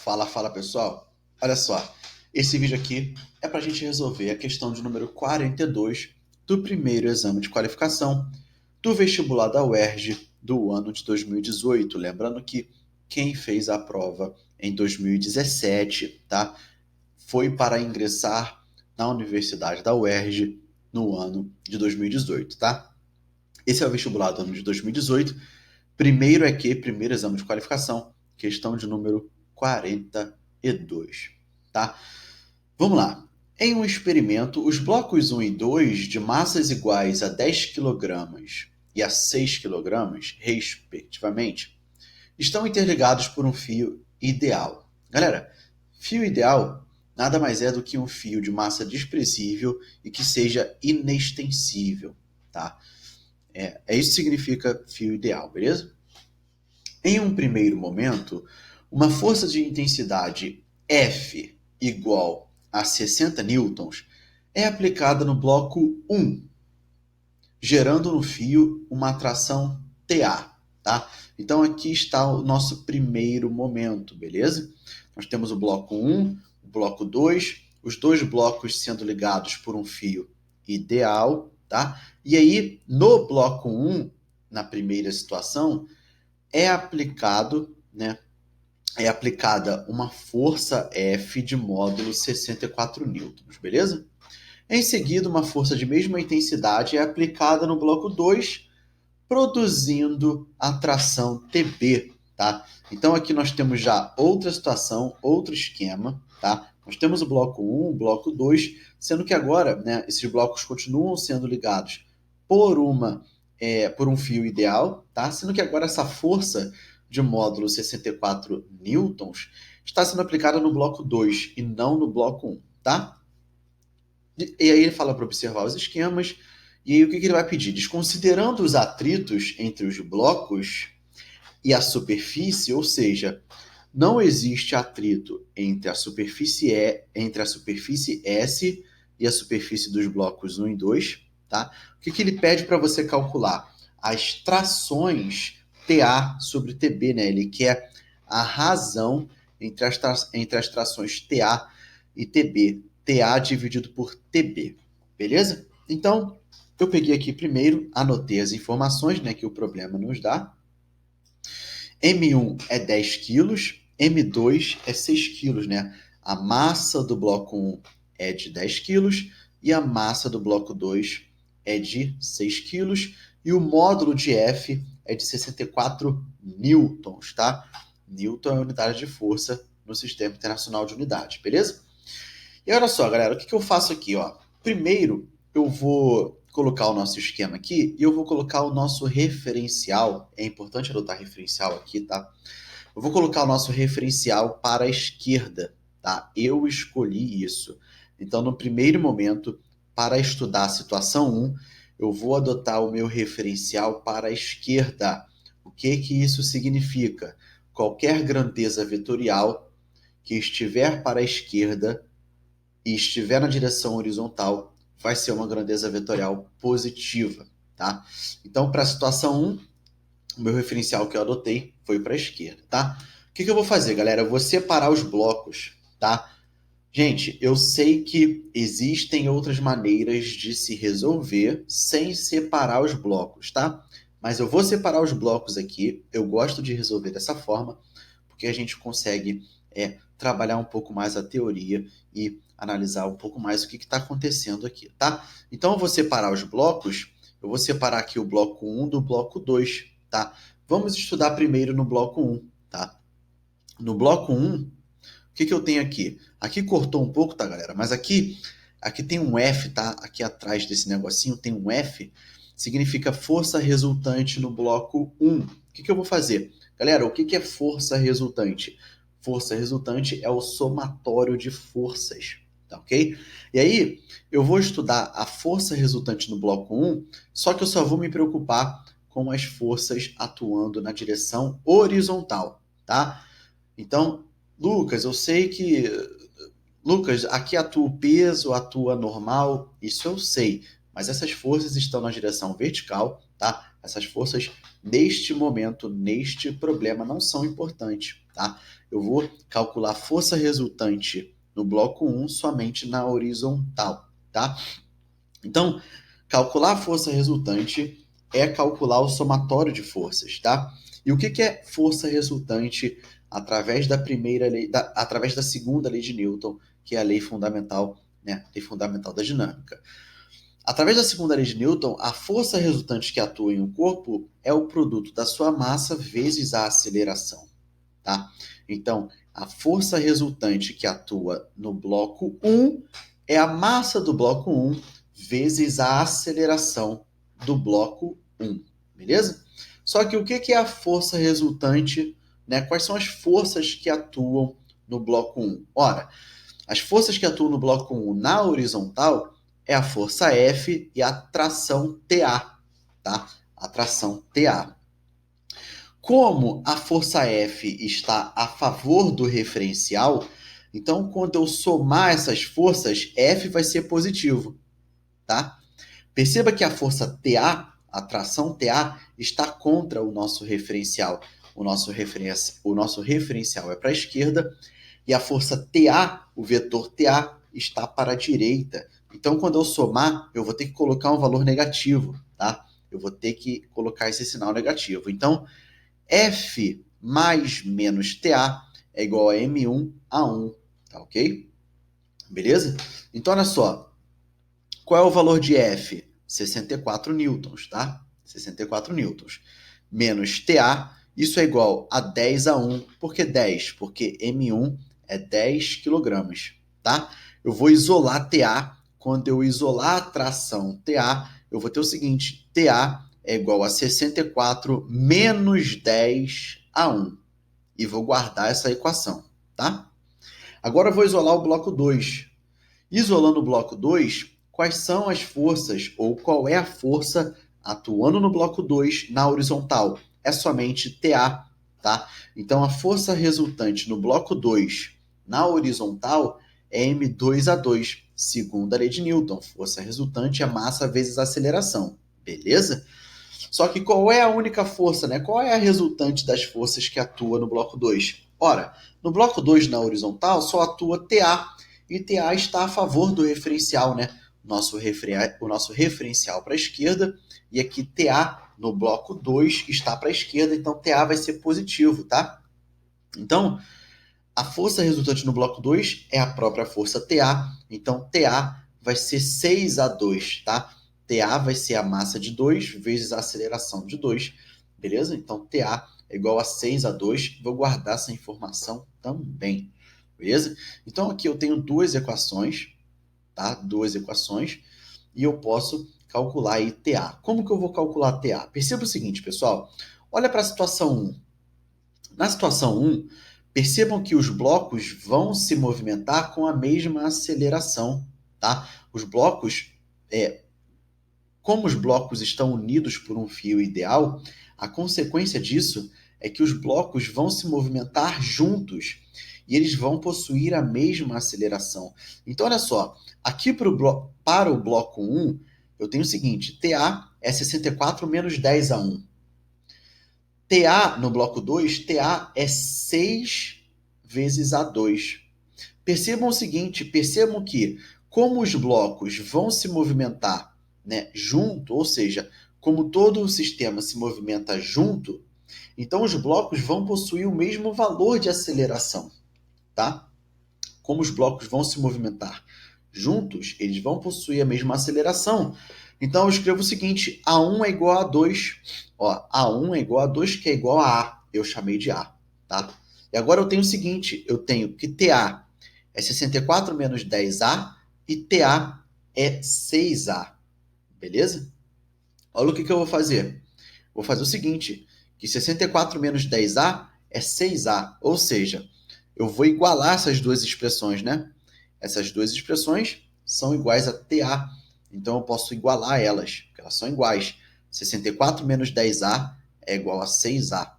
Fala pessoal, olha só, esse vídeo aqui é para a gente resolver a questão de número 42 do primeiro exame de qualificação do vestibular da UERJ do ano de 2018. Lembrando que quem fez a prova em 2017, tá, foi para ingressar na Universidade da UERJ no ano de 2018, tá? Esse é o vestibular do ano de 2018. Primeiro exame de qualificação, questão de número 42, tá? Vamos lá. Em um experimento, os blocos 1 e 2, de massas iguais a 10 kg e a 6 kg, respectivamente, estão interligados por um fio ideal. Galera, fio ideal nada mais é do que um fio de massa desprezível e que seja inextensível, tá? É isso que significa fio ideal, beleza? Em um primeiro momento, uma força de intensidade F igual a 60 newtons é aplicada no bloco 1, gerando no fio uma atração TA, tá? Então aqui está o nosso primeiro momento, beleza? Nós temos o bloco 1, o bloco 2, os dois blocos sendo ligados por um fio ideal, tá? E aí, no bloco 1, na primeira situação, é aplicada uma força F de módulo 64 newtons, beleza? Em seguida, uma força de mesma intensidade é aplicada no bloco 2, produzindo a tração TB, tá? Então aqui nós temos já outra situação, outro esquema, tá? Nós temos o bloco 1, o bloco 2, sendo que agora, né, esses blocos continuam sendo ligados por um fio ideal, tá? Sendo que agora essa força de módulo 64 newtons está sendo aplicada no bloco 2 e não no bloco 1, tá? E aí ele fala para observar os esquemas, e aí o que ele vai pedir? Desconsiderando os atritos entre os blocos e a superfície, ou seja, não existe atrito entre a superfície S e a superfície dos blocos 1 e 2, tá? O que ele pede para você calcular? As trações TA sobre TB, né? Ele quer a razão entre as trações TA e TB. TA dividido por TB, beleza? Então, eu peguei aqui primeiro, anotei as informações, né, que o problema nos dá. M1 é 10 quilos, M2 é 6 quilos, né? A massa do bloco 1 é de 10 quilos e a massa do bloco 2 é de 6 quilos e o módulo de F é de 64 newtons, tá? Newton é a unidade de força no Sistema Internacional de Unidades, beleza? E olha só, galera, o que eu faço aqui, ó? Primeiro, eu vou colocar o nosso esquema aqui e eu vou colocar o nosso referencial. É importante adotar referencial aqui, tá? Eu vou colocar o nosso referencial para a esquerda, tá? Eu escolhi isso. Então, no primeiro momento, para estudar a situação 1, eu vou adotar o meu referencial para a esquerda. O que isso significa? Qualquer grandeza vetorial que estiver para a esquerda e estiver na direção horizontal, vai ser uma grandeza vetorial positiva, tá? Então, para a situação 1, o meu referencial que eu adotei foi para a esquerda, tá? O que eu vou fazer, galera? Eu vou separar os blocos, tá? Gente, eu sei que existem outras maneiras de se resolver sem separar os blocos, tá? Mas eu vou separar os blocos aqui. Eu gosto de resolver dessa forma, porque a gente consegue trabalhar um pouco mais a teoria e analisar um pouco mais o que está acontecendo aqui, tá? Então, eu vou separar os blocos. Eu vou separar aqui o bloco 1 do bloco 2, tá? Vamos estudar primeiro no bloco 1, tá? No bloco 1, o que eu tenho aqui? Aqui cortou um pouco, tá, galera? Mas aqui tem um F, tá? Aqui atrás desse negocinho tem um F, significa força resultante no bloco 1. O que eu vou fazer? Galera, o que é força resultante? Força resultante é o somatório de forças, tá ok? E aí, eu vou estudar a força resultante no bloco 1, só que eu só vou me preocupar com as forças atuando na direção horizontal, tá? Então, Lucas, eu sei que... Lucas, aqui atua o peso, atua normal, isso eu sei. mas essas forças estão na direção vertical, tá? Essas forças, neste momento, neste problema, não são importantes, tá? Eu vou calcular a força resultante no bloco 1 somente na horizontal, tá? Então, calcular a força resultante é calcular o somatório de forças, tá? E o que é força resultante através da primeira lei, através da segunda lei de Newton, que é a lei fundamental, né? Lei fundamental da dinâmica. Através da segunda lei de Newton, a força resultante que atua em um corpo é o produto da sua massa vezes a aceleração, tá? Então, a força resultante que atua no bloco 1 é a massa do bloco 1 vezes a aceleração do bloco 1, beleza? Só que o que é a força resultante, né? Quais são as forças que atuam no bloco 1? Ora, as forças que atuam no bloco 1 na horizontal é a força F e a tração TA, tá? A tração TA. Como a força F está a favor do referencial, então quando eu somar essas forças, F vai ser positivo, tá? Perceba que a força TA, a tração TA, está contra o nosso referencial. O nosso referencial é para a esquerda e a força TA, o vetor TA, está para a direita. Então, quando eu somar, eu vou ter que colocar um valor negativo, tá? Eu vou ter que colocar esse sinal negativo. Então, F mais menos TA é igual a M1 a 1, tá ok? Beleza? Então, olha só. Qual é o valor de F? 64 newtons, tá? 64 newtons. Menos TA, isso é igual a 10 a 1. Por que 10? Porque M1 é 10 quilogramas, tá? Eu vou isolar TA. Quando eu isolar a tração TA, eu vou ter o seguinte, TA é igual a 64 menos 10 a 1. E vou guardar essa equação, tá? Agora eu vou isolar o bloco 2. Isolando o bloco 2, quais são as forças ou qual é a força atuando no bloco 2 na horizontal? É somente TA, tá? Então a força resultante no bloco 2 na horizontal é M2A2, segundo a lei de Newton. Força resultante é massa vezes aceleração, beleza? Só que qual é a única força, né? Qual é a resultante das forças que atua no bloco 2? Ora, no bloco 2 na horizontal só atua TA, e TA está a favor do referencial, né? O nosso referencial para a esquerda, e aqui TA no bloco 2 está para a esquerda, então TA vai ser positivo, tá? Então, a força resultante no bloco 2 é a própria força TA, então TA vai ser 6A2, tá? TA vai ser a massa de 2 vezes a aceleração de 2, beleza? Então TA é igual a 6A2, vou guardar essa informação também, beleza? Então aqui eu tenho duas equações, tá? Duas equações, e eu posso calcular aí TA. Como que eu vou calcular TA? Perceba o seguinte, pessoal, olha para a situação 1. Na situação 1, percebam que os blocos vão se movimentar com a mesma aceleração, tá? Os blocos, como os blocos estão unidos por um fio ideal, a consequência disso é que os blocos vão se movimentar juntos e eles vão possuir a mesma aceleração. Então, olha só, aqui para o bloco 1, eu tenho o seguinte, TA é 64 menos 10 a 1. TA no bloco 2, TA é 6 vezes A2. Percebam o seguinte, percebam que como os blocos vão se movimentar, né, junto, ou seja, como todo o sistema se movimenta junto, então os blocos vão possuir o mesmo valor de aceleração, tá? Como os blocos vão se movimentar juntos, eles vão possuir a mesma aceleração. Então eu escrevo o seguinte, A1 é igual a 2, ó, A1 é igual a 2, que é igual a A, eu chamei de A, tá? E agora eu tenho o seguinte, eu tenho que TA é 64 menos 10A e TA é 6A, beleza? Olha o que eu vou fazer. Vou fazer o seguinte, que 64 menos 10A é 6A, ou seja, eu vou igualar essas duas expressões, né? Essas duas expressões são iguais a TA, então eu posso igualar elas, porque elas são iguais. 64 menos 10A é igual a 6A,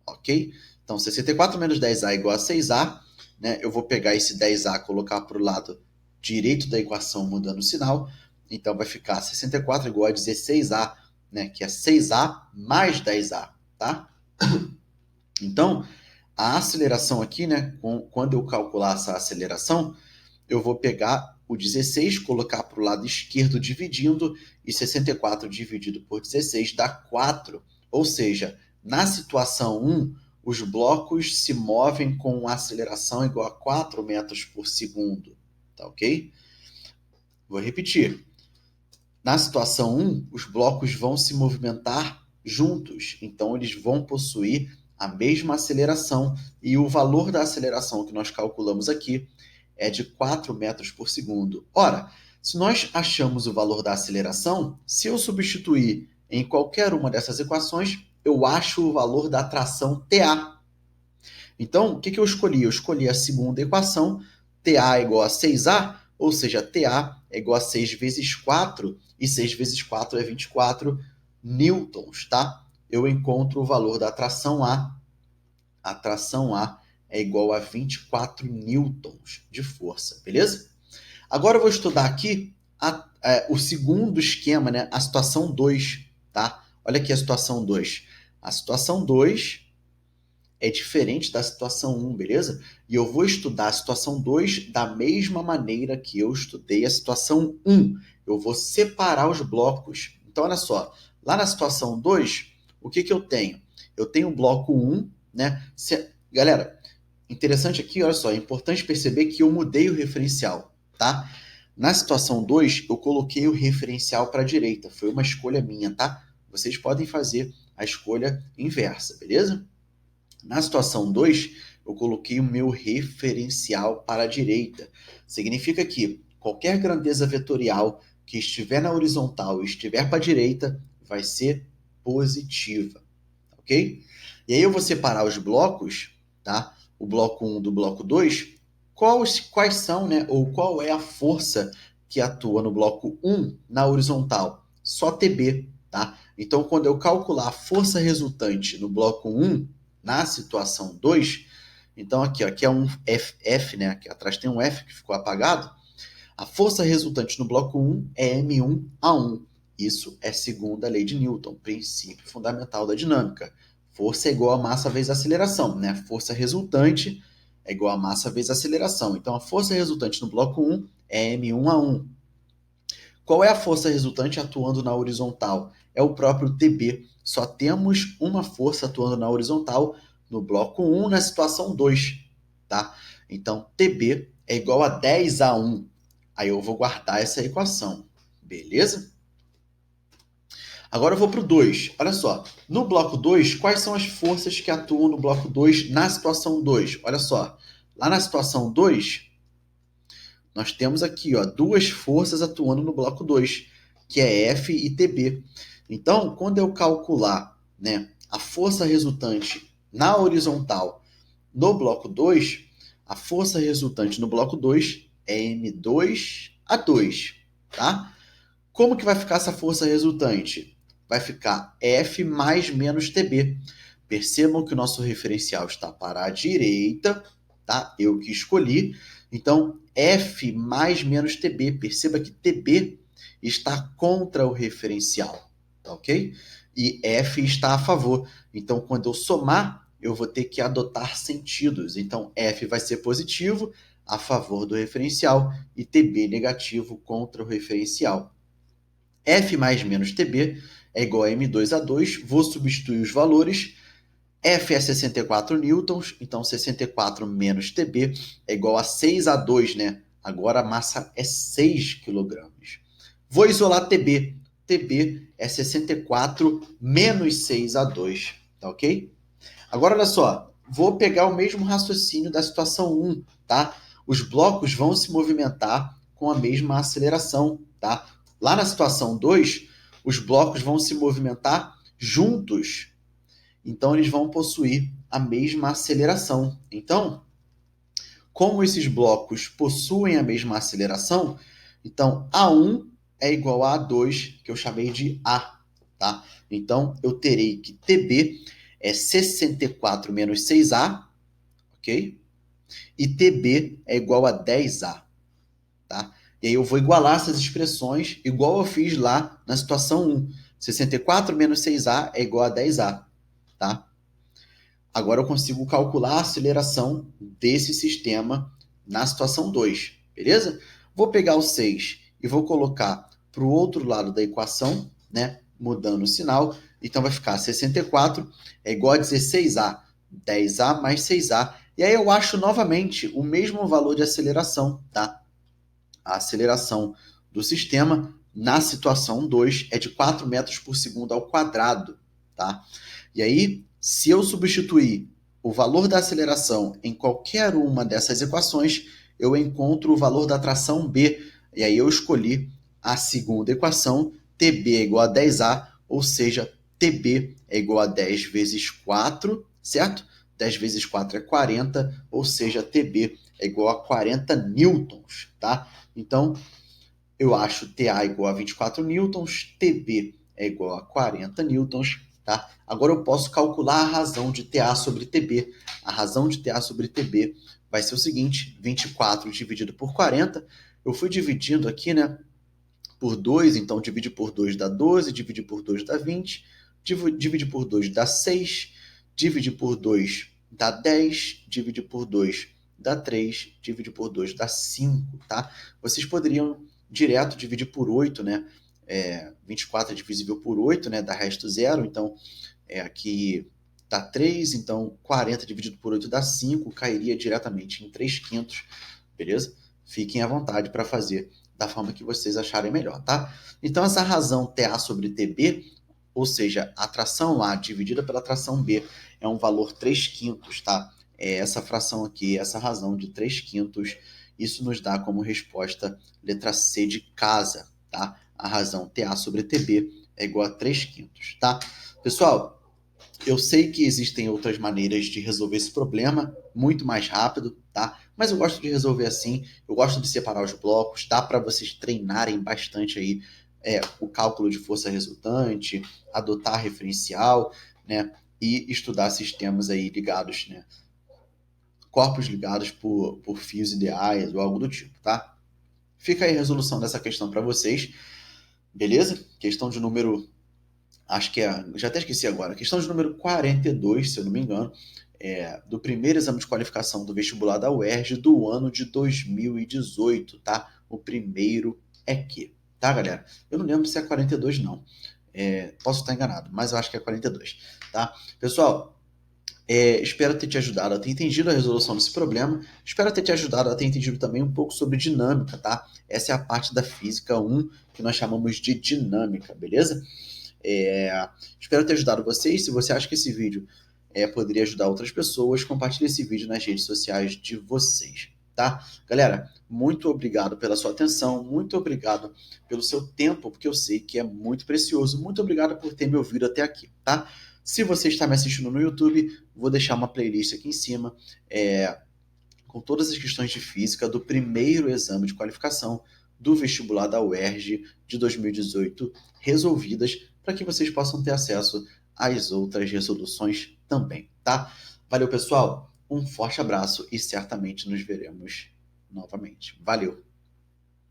ok? Então, 64 menos 10A é igual a 6A, né? Eu vou pegar esse 10A e colocar para o lado direito da equação, mudando o sinal, Então, vai ficar 64 igual a 16A, né? Que é 6A mais 10A, tá? Então, a aceleração aqui, né? Quando eu calcular essa aceleração, eu vou pegar o 16, colocar para o lado esquerdo dividindo, e 64 dividido por 16 dá 4. Ou seja, na situação 1, os blocos se movem com aceleração igual a 4 metros por segundo. Tá ok? Vou repetir. Na situação 1, os blocos vão se movimentar juntos, então eles vão possuir a mesma aceleração, e o valor da aceleração que nós calculamos aqui é de 4 metros por segundo. Ora, se nós achamos o valor da aceleração, se eu substituir em qualquer uma dessas equações, eu acho o valor da tração TA. Então, o que eu escolhi? Eu escolhi a segunda equação, TA é igual a 6A, ou seja, TA é igual a 6 vezes 4, e 6 vezes 4 é 24 newtons, tá? Eu encontro o valor da tração A. A tração A é igual a 24 newtons de força, beleza? Agora eu vou estudar aqui o segundo esquema, né? A situação 2, tá? Olha aqui a situação 2. A situação 2 é diferente da situação 1, beleza? E eu vou estudar a situação 2 da mesma maneira que eu estudei a situação 1. Eu vou separar os blocos. Então, olha só. Lá na situação 2, o que eu tenho? Eu tenho o bloco 1, né? Galera, interessante aqui, olha só, é importante perceber que eu mudei o referencial, tá? Na situação 2, eu coloquei o referencial para a direita. Foi uma escolha minha, tá? Vocês podem fazer a escolha inversa, beleza? Na situação 2, eu coloquei o meu referencial para a direita. Significa que qualquer grandeza vetorial que estiver na horizontal e estiver para a direita vai ser positiva, ok? E aí eu vou separar os blocos, tá? O bloco 1 do bloco 2. Quais são, né? Ou qual é a força que atua no bloco 1 na horizontal? Só TB, tá? Então, quando eu calcular a força resultante no bloco 1, na situação 2, então aqui é um F, né? Aqui atrás tem um F que ficou apagado. A força resultante no bloco 1 é M1A1. Isso é segundo a lei de Newton, princípio fundamental da dinâmica. Força é igual a massa vezes aceleração, né? Força resultante é igual a massa vezes aceleração. Então, a força resultante no bloco 1 é M1A1. Qual é a força resultante atuando na horizontal? É o próprio TB. Só temos uma força atuando na horizontal no bloco 1, na situação 2, tá? Então, TB é igual a 10A1. Aí eu vou guardar essa equação, beleza? Agora eu vou para o 2. Olha só, no bloco 2, quais são as forças que atuam no bloco 2 na situação 2? Olha só, lá na situação 2, nós temos aqui, ó, duas forças atuando no bloco 2, que é F e TB. Então, quando eu calcular, né, a força resultante na horizontal no bloco 2, a força resultante no bloco 2 é M2A2, tá? Como que vai ficar essa força resultante? Vai ficar F mais menos TB. Percebam que o nosso referencial está para a direita, tá? Eu que escolhi. Então, F mais menos TB. Perceba que TB está contra o referencial, tá ok? E F está a favor. Então, quando eu somar, eu vou ter que adotar sentidos. Então, F vai ser positivo a favor do referencial e TB negativo contra o referencial. F mais menos TB é igual a M2A2. Vou substituir os valores. F é 64 newtons, então 64 menos TB é igual a 6A2, né? Agora a massa é 6 quilogramas. Vou isolar TB. TB é 64 menos 6A2, tá ok? Agora, olha só, vou pegar o mesmo raciocínio da situação 1, tá? Os blocos vão se movimentar com a mesma aceleração, tá? Lá na situação 2, os blocos vão se movimentar juntos, então eles vão possuir a mesma aceleração. Então, como esses blocos possuem a mesma aceleração, então A1 é igual a A2, que eu chamei de A, tá? Então, eu terei que TB é 64 menos 6A, ok? E TB é igual a 10A, tá? E aí eu vou igualar essas expressões, igual eu fiz lá na situação 1. 64 menos 6A é igual a 10A, tá? Agora eu consigo calcular a aceleração desse sistema na situação 2, beleza? Vou pegar o 6 e vou colocar para o outro lado da equação, né? Mudando o sinal. Então vai ficar 64 é igual a 16A, 10A mais 6A. E aí eu acho novamente o mesmo valor de aceleração, tá? A aceleração do sistema na situação 2 é de 4 metros por segundo ao quadrado, tá? E aí, se eu substituir o valor da aceleração em qualquer uma dessas equações, eu encontro o valor da tração B. E aí eu escolhi a segunda equação, TB é igual a 10A, ou seja, TB é igual a 10 vezes 4, certo? 10 vezes 4 é 40, ou seja, TB é igual a 40 newtons, tá? Então, eu acho TA igual a 24 newtons, TB é igual a 40 newtons, tá? Agora eu posso calcular a razão de TA sobre TB. A razão de TA sobre TB vai ser o seguinte, 24 dividido por 40, eu fui dividindo aqui, né, por 2, então divide por 2 dá 12, divide por 2 dá 20, divide por 2 dá 6, divide por 2 dá 10, divide por 2 dá 3, divide por 2 dá 5, tá? Vocês poderiam direto dividir por 8, né? 24 é divisível por 8, né? Dá resto 0, então aqui dá 3, então 40 dividido por 8 dá 5, cairia diretamente em 3/5, beleza? Fiquem à vontade para fazer da forma que vocês acharem melhor, tá? Então, essa razão TA sobre TB, ou seja, a tração A dividida pela tração B, é um valor 3/5, tá? É essa fração aqui, essa razão de 3/5, isso nos dá como resposta letra C de casa, tá? A razão TA sobre TB é igual a 3/5, tá? Pessoal, eu sei que existem outras maneiras de resolver esse problema, muito mais rápido, tá? Mas eu gosto de resolver assim, eu gosto de separar os blocos, dá para vocês treinarem bastante aí o cálculo de força resultante, adotar referencial, né? E estudar sistemas aí ligados, né? Corpos ligados por fios ideais ou algo do tipo, tá? Fica aí a resolução dessa questão para vocês, beleza? Questão de número acho que já até esqueci agora, questão de número 42, se eu não me engano, do primeiro exame de qualificação do vestibular da UERJ do ano de 2018, tá? O primeiro é que, tá, galera? Eu não lembro se é 42, não. Posso estar enganado, mas eu acho que é 42, tá? Pessoal, espero ter te ajudado a ter entendido a resolução desse problema. Espero ter te ajudado a ter entendido também um pouco sobre dinâmica, tá? Essa é a parte da física 1 que nós chamamos de dinâmica, beleza? Espero ter ajudado vocês. Se você acha que esse vídeo poderia ajudar outras pessoas, compartilhe esse vídeo nas redes sociais de vocês, tá? Galera, muito obrigado pela sua atenção, muito obrigado pelo seu tempo, porque eu sei que é muito precioso. Muito obrigado por ter me ouvido até aqui, tá? Se você está me assistindo no YouTube, vou deixar uma playlist aqui em cima com todas as questões de física do primeiro exame de qualificação do vestibular da UERJ de 2018 resolvidas, para que vocês possam ter acesso às outras resoluções também, tá? Valeu, pessoal, um forte abraço e certamente nos veremos novamente. Valeu!